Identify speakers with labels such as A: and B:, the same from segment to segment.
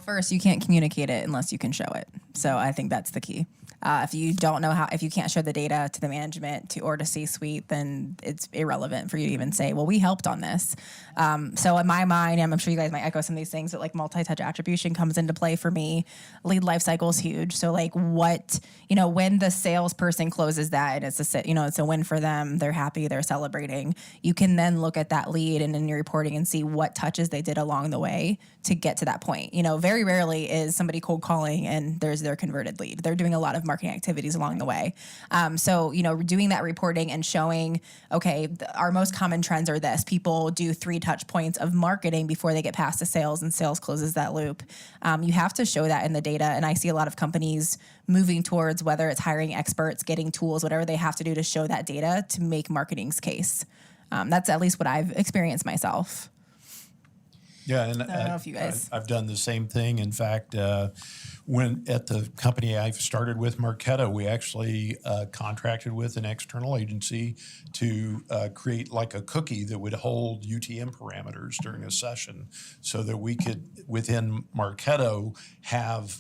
A: first, you can't communicate it unless you can show it. So I think that's the key. If you don't know if you can't show the data to the management or to C-suite, then it's irrelevant for you to even say, well, we helped on this. So in my mind, I'm sure you guys might echo some of these things, but like multi-touch attribution comes into play for me. Lead life cycle is huge. So like when the salesperson closes that and it's a win for them, they're happy, they're celebrating. You can then look at that lead and in your reporting and see what touches they did along the way to get to that point. Very rarely is somebody cold calling and there's their converted lead. They're doing a lot of marketing activities along the way. So doing that reporting and showing, okay, our most common trends are this. People do 3 touch points of marketing before they get past the sales, and sales closes that loop. You have to show that in the data. And I see a lot of companies moving towards whether it's hiring experts, getting tools, whatever they have to do to show that data to make marketing's case. That's at least what I've experienced myself.
B: Yeah, and
A: I don't know if you guys...
B: I've done the same thing. In fact, when at the company I've started with, Marketo, we actually contracted with an external agency to create like a cookie that would hold UTM parameters during a session so that we could, within Marketo, have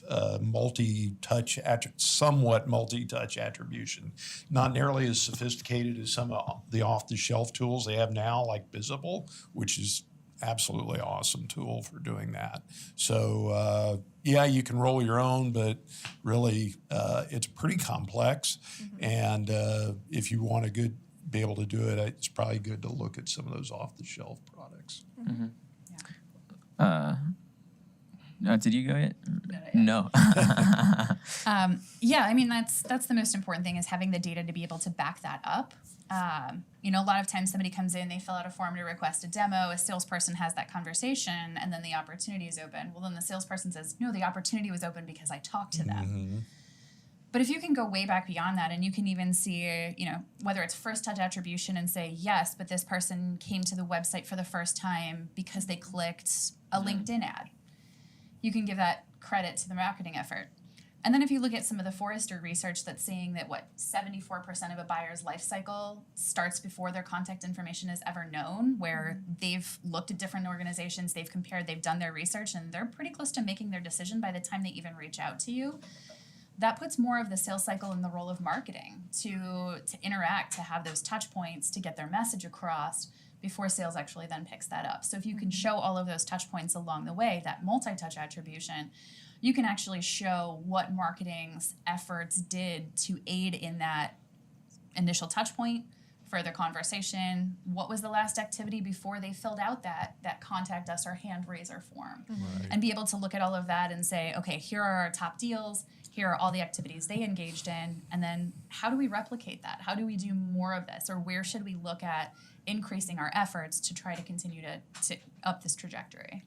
B: somewhat multi-touch attribution. Not nearly as sophisticated as some of the off-the-shelf tools they have now, like Visible, which is absolutely awesome tool for doing that. So you can roll your own, but really it's pretty complex. Mm-hmm. And if you want to be able to do it, it's probably good to look at some of those off-the-shelf products.
C: Mm-hmm. Did you go yet? No.
D: That's the most important thing, is having the data to be able to back that up. A lot of times somebody comes in, they fill out a form to request a demo, a salesperson has that conversation, and then the opportunity is open. Well, then the salesperson says, no, the opportunity was open because I talked to them. Mm-hmm. But if you can go way back beyond that, and you can even see, whether it's first touch attribution and say, yes, but this person came to the website for the first time because they clicked a LinkedIn ad. You can give that credit to the marketing effort. And then if you look at some of the Forrester research that's saying that 74% of a buyer's life cycle starts before their contact information is ever known, where they've looked at different organizations, they've compared, they've done their research, and they're pretty close to making their decision by the time they even reach out to you. That puts more of the sales cycle in the role of marketing to interact, to have those touch points, to get their message across before sales actually then picks that up. So if you can show all of those touch points along the way, that multi-touch attribution, you can actually show what marketing's efforts did to aid in that initial touch point, further conversation, what was the last activity before they filled out that contact us or hand raiser form. Right. And be able to look at all of that and say, okay, here are our top deals, here are all the activities they engaged in, and then how do we replicate that? How do we do more of this? Or where should we look at increasing our efforts to try to continue to up this trajectory?